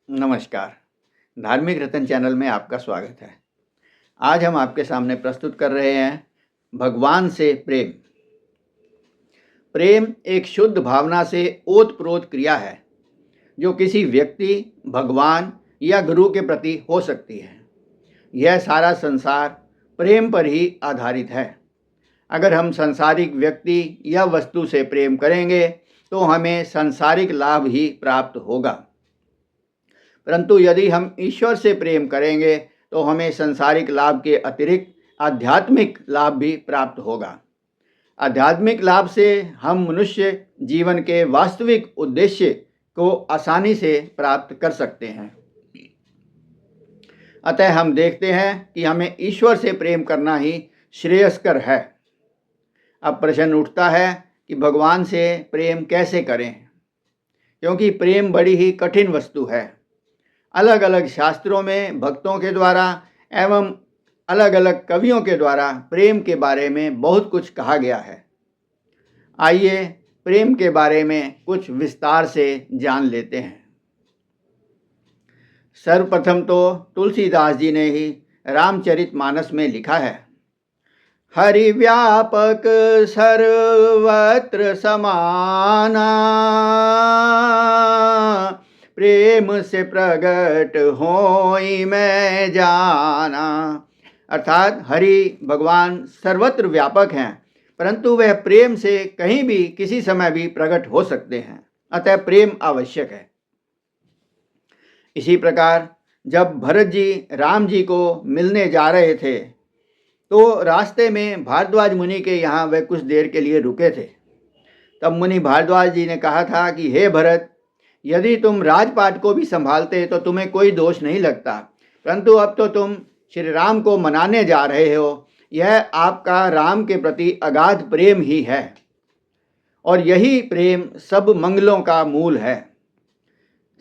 नमस्कार। धार्मिक रतन चैनल में आपका स्वागत है। आज हम आपके सामने प्रस्तुत कर रहे हैं भगवान से प्रेम। प्रेम एक शुद्ध भावना से ओतप्रोत क्रिया है जो किसी व्यक्ति, भगवान या गुरु के प्रति हो सकती है। यह सारा संसार प्रेम पर ही आधारित है। अगर हम सांसारिक व्यक्ति या वस्तु से प्रेम करेंगे तो हमें सांसारिक लाभ ही प्राप्त होगा, परंतु यदि हम ईश्वर से प्रेम करेंगे तो हमें सांसारिक लाभ के अतिरिक्त आध्यात्मिक लाभ भी प्राप्त होगा। आध्यात्मिक लाभ से हम मनुष्य जीवन के वास्तविक उद्देश्य को आसानी से प्राप्त कर सकते हैं। अतः हम देखते हैं कि हमें ईश्वर से प्रेम करना ही श्रेयस्कर है। अब प्रश्न उठता है कि भगवान से प्रेम कैसे करें, क्योंकि प्रेम बड़ी ही कठिन वस्तु है। अलग अलग शास्त्रों में भक्तों के द्वारा एवं अलग अलग कवियों के द्वारा प्रेम के बारे में बहुत कुछ कहा गया है। आइए प्रेम के बारे में कुछ विस्तार से जान लेते हैं। सर्वप्रथम तो तुलसीदास जी ने ही रामचरितमानस में लिखा है, हरि व्यापक सर्वत्र समाना, प्रेम से प्रगट होई मैं जाना। अर्थात हरि भगवान सर्वत्र व्यापक हैं, परंतु वह प्रेम से कहीं भी किसी समय भी प्रकट हो सकते हैं। अतः प्रेम आवश्यक है। इसी प्रकार जब भरत जी राम जी को मिलने जा रहे थे तो रास्ते में भारद्वाज मुनि के यहाँ वे कुछ देर के लिए रुके थे। तब मुनि भारद्वाज जी ने कहा था कि हे भरत, यदि तुम राजपाट को भी संभालते तो तुम्हें कोई दोष नहीं लगता, परंतु अब तो तुम श्री राम को मनाने जा रहे हो। यह आपका राम के प्रति अगाध प्रेम ही है, और यही प्रेम सब मंगलों का मूल है।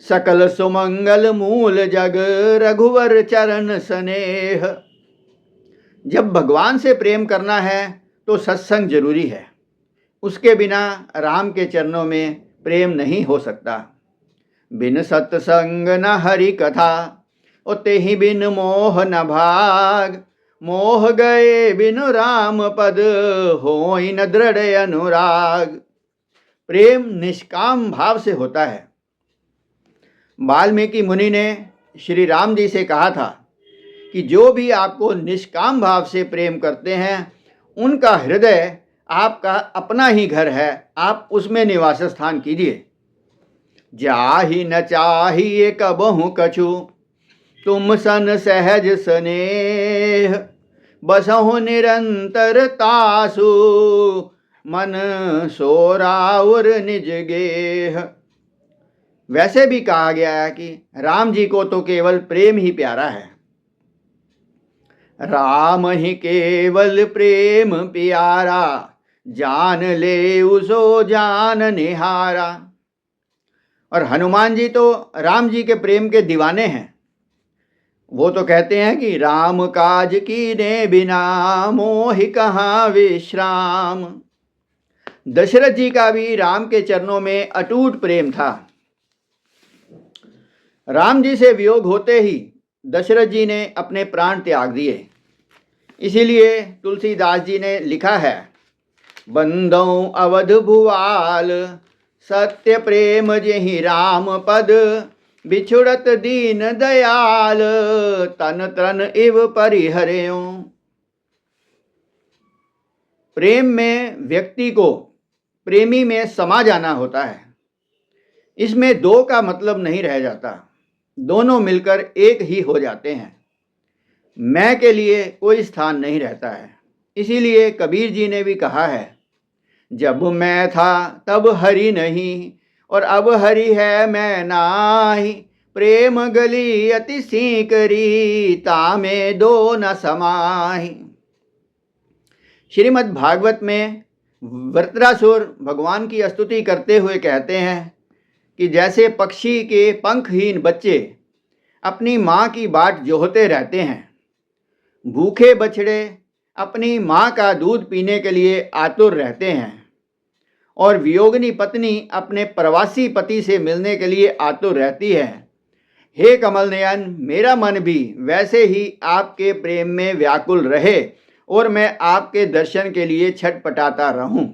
सकल सुमंगल मूल जग रघुवर चरण स्नेह। जब भगवान से प्रेम करना है तो सत्संग जरूरी है। उसके बिना राम के चरणों में प्रेम नहीं हो सकता। बिन सत्संग न हरि कथा, ओते ही बिन मोह न भाग। मोह गए बिन राम पद, होई न दृढ़ अनुराग। प्रेम निष्काम भाव से होता है। वाल्मीकि मुनि ने श्री राम जी से कहा था कि जो भी आपको निष्काम भाव से प्रेम करते हैं उनका हृदय आपका अपना ही घर है, आप उसमें निवास स्थान कीजिए। जाहि न चाहिए कबहु कछु, तुम सन सहज स्नेह। बसहु निरंतर तासु, मन सोराउर निज गेह। वैसे भी कहा गया है कि राम जी को तो केवल प्रेम ही प्यारा है। राम ही केवल प्रेम प्यारा, जान ले उसो जान निहारा। और हनुमान जी तो राम जी के प्रेम के दीवाने हैं। वो तो कहते हैं कि राम काज कीने बिना मोहि कहाँ विश्राम। दशरथ जी का भी राम के चरणों में अटूट प्रेम था। राम जी से वियोग होते ही दशरथ जी ने अपने प्राण त्याग दिए। इसीलिए तुलसीदास जी ने लिखा है, बंदौ अवध भुआल, सत्य प्रेम जेहि राम पद। बिछुड़त दीन दयाल, तन तन इव परिहर्यो। प्रेम में व्यक्ति को प्रेमी में समा जाना होता है। इसमें दो का मतलब नहीं रह जाता, दोनों मिलकर एक ही हो जाते हैं। मैं के लिए कोई स्थान नहीं रहता है। इसीलिए कबीर जी ने भी कहा है, जब मैं था तब हरि नहीं, और अब हरि है मैं नाही। प्रेम गली अति सीकरी, तामे दो न समाही। श्रीमद् भागवत में वृत्रासुर भगवान की स्तुति करते हुए कहते हैं कि जैसे पक्षी के पंखहीन बच्चे अपनी माँ की बाट जोहते रहते हैं, भूखे बछड़े अपनी माँ का दूध पीने के लिए आतुर रहते हैं, और वियोगिनी पत्नी अपने प्रवासी पति से मिलने के लिए आतुर रहती है, हे कमल नयन, मेरा मन भी वैसे ही आपके प्रेम में व्याकुल रहे और मैं आपके दर्शन के लिए छटपटाता रहूं।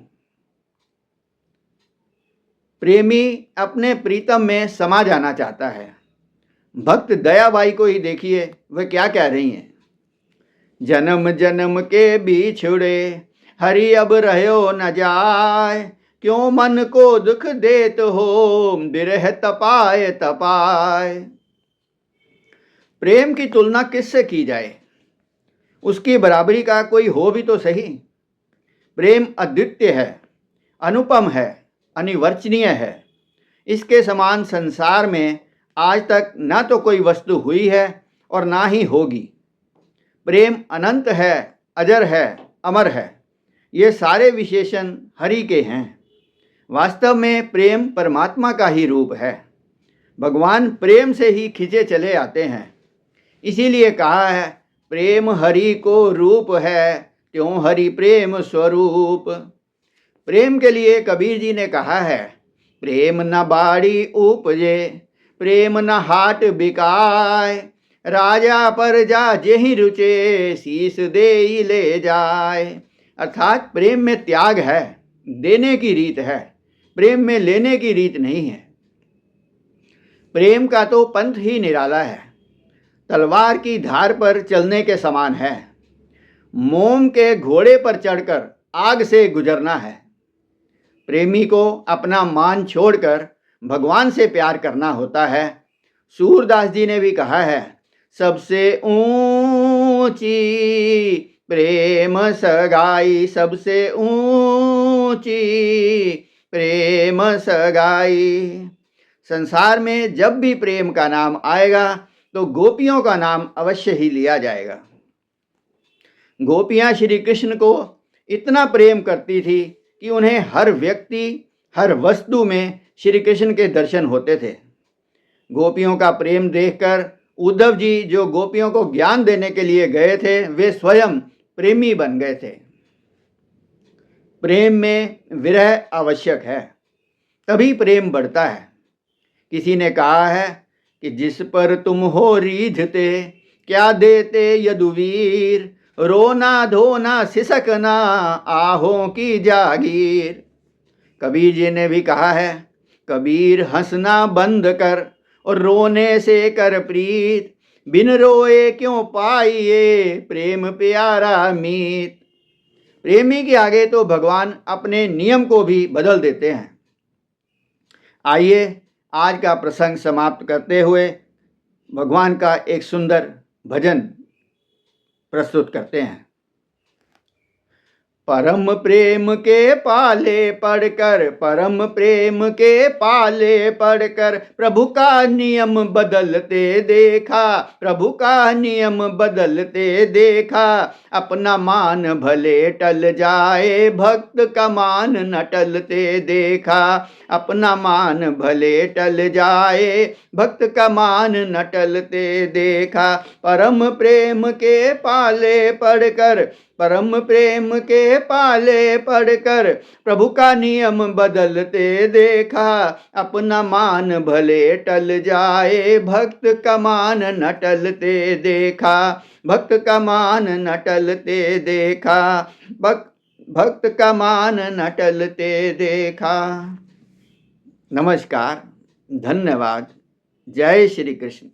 प्रेमी अपने प्रीतम में समा जाना चाहता है। भक्त दयाबाई को ही देखिए, वह क्या कह रही हैं। जन्म जन्म के बिछुड़े हरि अब रहो न जाए, क्यों मन को दुख देत हो बिरह तपाए तपाए। प्रेम की तुलना किससे की जाए, उसकी बराबरी का कोई हो भी तो सही। प्रेम अद्वितीय है, अनुपम है, अनिवर्चनीय है। इसके समान संसार में आज तक ना तो कोई वस्तु हुई है और ना ही होगी। प्रेम अनंत है, अजर है, अमर है। ये सारे विशेषण हरि के हैं। वास्तव में प्रेम परमात्मा का ही रूप है। भगवान प्रेम से ही खिंचे चले आते हैं। इसीलिए कहा है, प्रेम हरि को रूप है, त्यों हरि प्रेम स्वरूप। प्रेम के लिए कबीर जी ने कहा है, प्रेम न बाड़ी उपजे, प्रेम न हाट बिकाय, राजा पर जा जेहि रुचे, शीस दे ले जाए। अर्थात प्रेम में त्याग है, देने की रीत है, प्रेम में लेने की रीत नहीं है। प्रेम का तो पंथ ही निराला है, तलवार की धार पर चलने के समान है। मोम के घोड़े पर चढ़कर आग से गुजरना है। प्रेमी को अपना मान छोड़कर भगवान से प्यार करना होता है। सूरदास जी ने भी कहा है, सबसे ऊंची प्रेम सगाई, सबसे ऊंची प्रेम सगाई। संसार में जब भी प्रेम का नाम आएगा तो गोपियों का नाम अवश्य ही लिया जाएगा। गोपियां श्री कृष्ण को इतना प्रेम करती थी कि उन्हें हर व्यक्ति, हर वस्तु में श्री कृष्ण के दर्शन होते थे। गोपियों का प्रेम देखकर उद्धव जी, जो गोपियों को ज्ञान देने के लिए गए थे, वे स्वयं प्रेमी बन गए थे। प्रेम में विरह आवश्यक है, तभी प्रेम बढ़ता है। किसी ने कहा है कि जिस पर तुम हो रीझते, क्या देते यदुवीर, रोना धोना सिसकना आहों की जागीर। कबीर जी ने भी कहा है, कबीर हंसना बंद कर और रोने से कर प्रीत, बिन रोए क्यों पाइए प्रेम प्यारा मीत। प्रेमी के आगे तो भगवान अपने नियम को भी बदल देते हैं। आइए आज का प्रसंग समाप्त करते हुए भगवान का एक सुंदर भजन प्रस्तुत करते हैं। परम प्रेम के पाले पढ़कर, परम प्रेम के पाले पढ़कर, प्रभु का नियम बदलते देखा, प्रभु का नियम बदलते देखा। अपना मान भले टल जाए, भक्त का मान न टलते देखा। अपना मान भले टल जाए, भक्त का मान न टलते देखा। परम प्रेम के पाले पढ़कर, परम प्रेम के पाले पढ़कर, प्रभु का नियम बदलते देखा। अपना मान भले टल जाए, भक्त का मान न टलते देखा। भक्त का मान न टलते देखा, भक्त का मान न टलते देखा। नमस्कार, धन्यवाद। जय श्री कृष्ण।